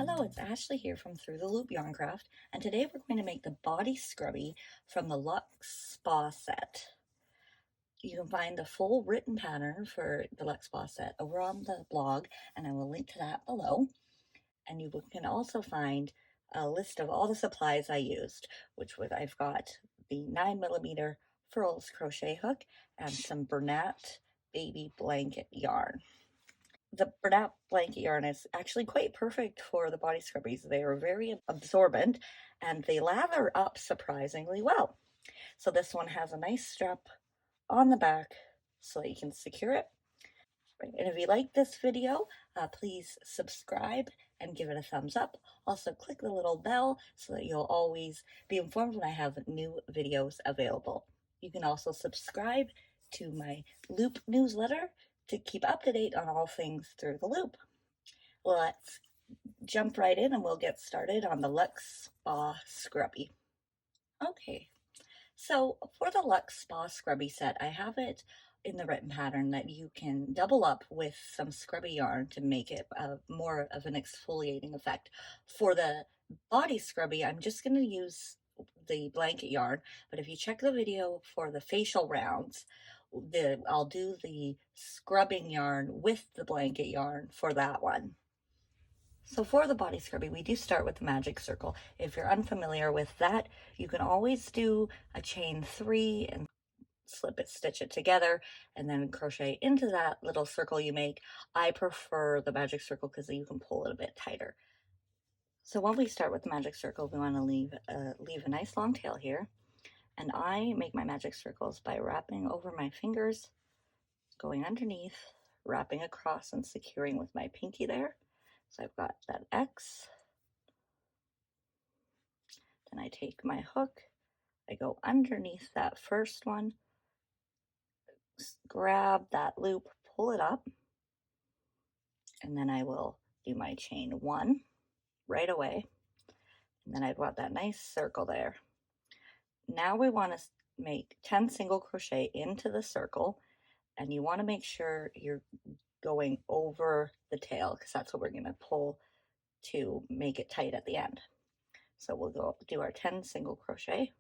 Hello, it's Ashley here from Through the Loop Yarn Craft, and today we're going to make the body scrubby from the Luxe Spa set. You can find the full written pattern for the Luxe Spa set over on the blog, and I will link to that below. And you can also find a list of all the supplies I used, I've got the 9mm furls crochet hook and some Bernat baby blanket yarn. The Bernat blanket yarn is actually quite perfect for the body scrubbies. They are very absorbent and they lather up surprisingly well. So this one has a nice strap on the back so that you can secure it. And if you like this video, please subscribe and give it a thumbs up. Also click the little bell so that you'll always be informed when I have new videos available. You can also subscribe to my Loop newsletter to keep up to date on all things through the loop. Let's jump right in and we'll get started on the Luxe Spa Scrubby. Okay, so for the Luxe Spa Scrubby set, I have it in the written pattern that you can double up with some scrubby yarn to make it more of an exfoliating effect. For the body scrubby, I'm just going to use the blanket yarn, but if you check the video for the facial rounds, I'll do the scrubbing yarn with the blanket yarn for that one. So for the body scrubby, we do start with the magic circle. If you're unfamiliar with that, you can always do a chain 3 and stitch it together and then crochet into that little circle you make. I prefer the magic circle because you can pull it a bit tighter. So when we start with the magic circle, we want to leave a nice long tail here. And I make my magic circles by wrapping over my fingers, going underneath, wrapping across and securing with my pinky there. So I've got that X. Then I take my hook, I go underneath that first one, grab that loop, pull it up, and then I will do my chain 1 right away. And then I've got that nice circle there. Now we want to make 10 single crochet into the circle, and you want to make sure you're going over the tail because that's what we're going to pull to make it tight at the end. So we'll go do our 10 single crochet.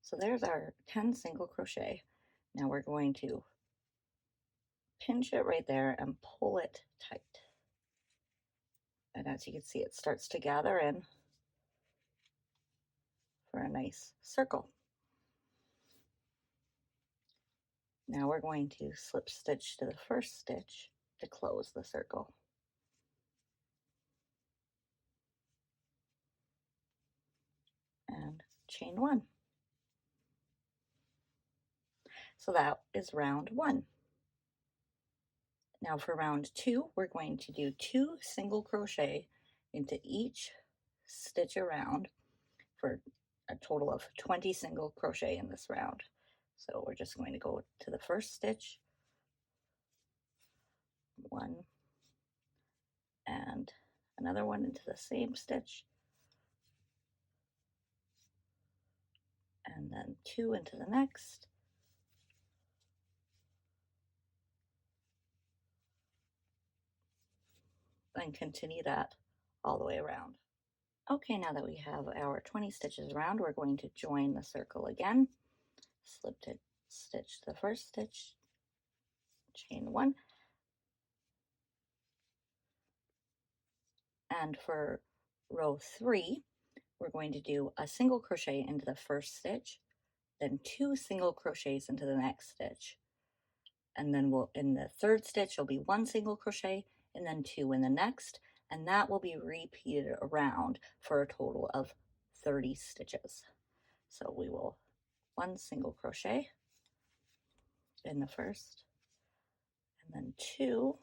So there's our 10 single crochet. Now we're going to pinch it right there and pull it tight. And as you can see, it starts to gather in for a nice circle. Now we're going to slip stitch to the first stitch to close the circle. And chain 1. So that is round 1. Now for round 2, we're going to do 2 single crochet into each stitch around for a total of 20 single crochet in this round. So we're just going to go to the first stitch, 1, and another one into the same stitch, and then 2 into the next, and continue that all the way around. Okay, now that we have our 20 stitches around, we're going to join the circle again, slip stitch to the first stitch, chain 1, and for row 3, we're going to do a single crochet into the first stitch, then 2 single crochets into the next stitch, and then in the third stitch, it'll be 1 single crochet, and then 2 in the next, and that will be repeated around for a total of 30 stitches. So we will 1 single crochet in the first, and then 2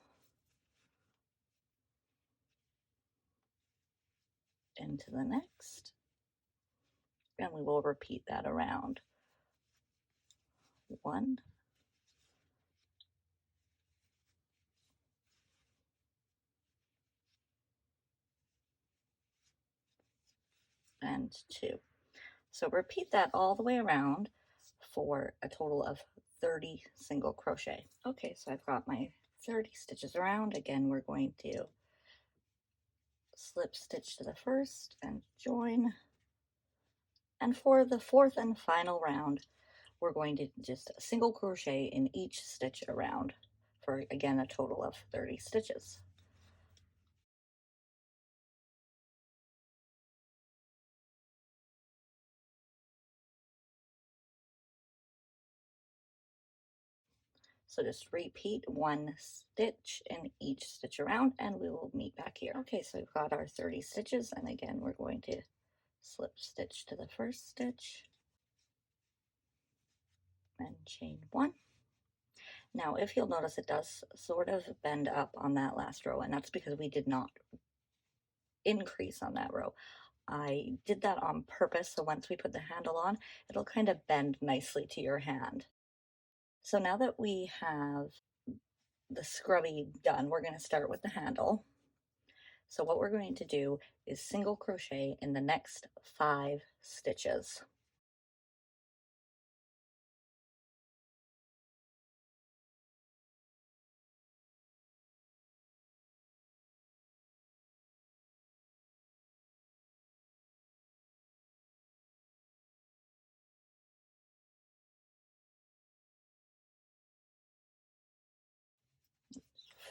into the next, and we will repeat that around. 1 and 2. So repeat that all the way around for a total of 30 single crochet. Okay, so I've got my 30 stitches around. Again, we're going to slip stitch to the first and join. And for the fourth and final round, we're going to just single crochet in each stitch around for, again, a total of 30 stitches. So just repeat 1 stitch in each stitch around, and we will meet back here. Okay, so we've got our 30 stitches, and again, we're going to slip stitch to the first stitch and chain 1. Now, if you'll notice, it does sort of bend up on that last row, and that's because we did not increase on that row. I did that on purpose, so once we put the handle on, it'll kind of bend nicely to your hand. So now that we have the scrubby done, we're going to start with the handle. So what we're going to do is single crochet in the next 5 stitches.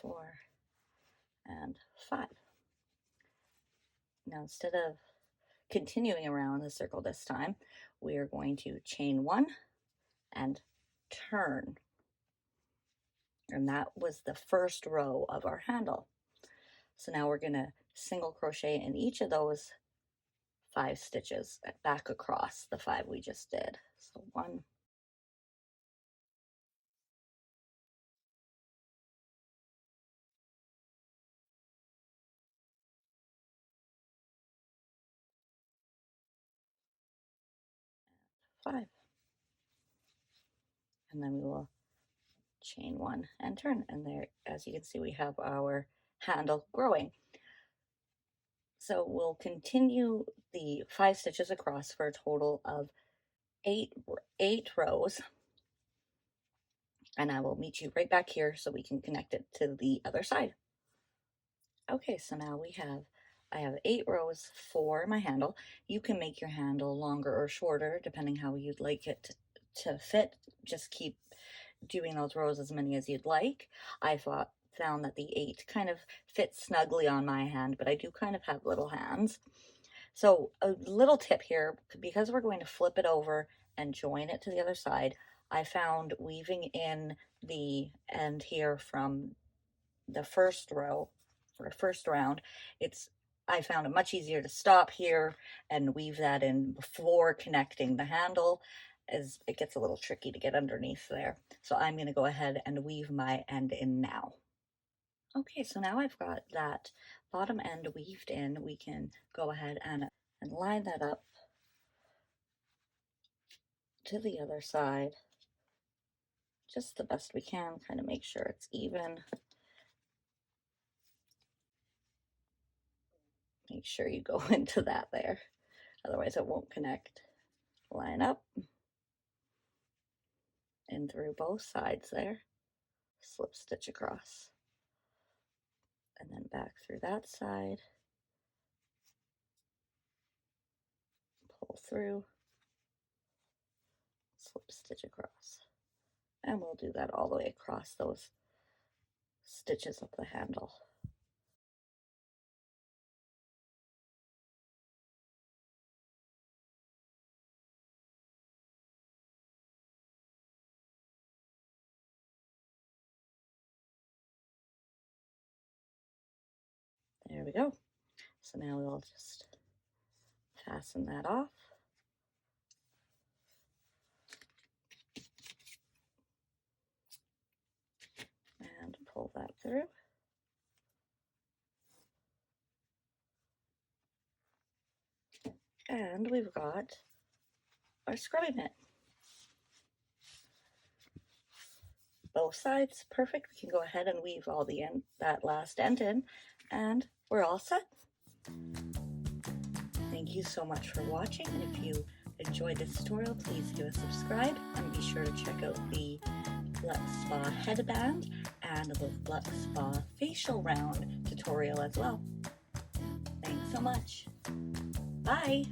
Four and 5. Now instead of continuing around the circle this time, we are going to chain 1 and turn. And that was the first row of our handle. So now we're going to single crochet in each of those 5 stitches back across the 5 we just did. So 1, 5, and then we will chain 1 and turn, and there, as you can see, we have our handle growing. So we'll continue the 5 stitches across for a total of 8 rows, and I will meet you right back here so we can connect it to the other side. Okay, so now I have 8 rows for my handle. You can make your handle longer or shorter depending how you'd like it to fit. Just keep doing those rows as many as you'd like. I found that the 8 kind of fits snugly on my hand, but I do kind of have little hands. So a little tip here, because we're going to flip it over and join it to the other side, I found weaving in the end here from the first row or first round, I found it much easier to stop here and weave that in before connecting the handle, as it gets a little tricky to get underneath there. So I'm going to go ahead and weave my end in now. Okay, so now I've got that bottom end weaved in. We can go ahead and line that up to the other side just the best we can, kind of make sure it's even. Make sure you go into that there, otherwise it won't connect. Line up in through both sides there, slip stitch across, and then back through that side, pull through, slip stitch across, and we'll do that all the way across those stitches of the handle. There There we go. So now we'll just fasten that off. And pull that through. And we've got our scrubby mitt. Both sides, perfect. We can go ahead and weave all the end, that last end in, and we're all set. Thank you so much for watching, and if you enjoyed this tutorial, please do a subscribe, and be sure to check out the Luxe Spa headband and the Luxe Spa facial round tutorial as well. Thanks so much. Bye!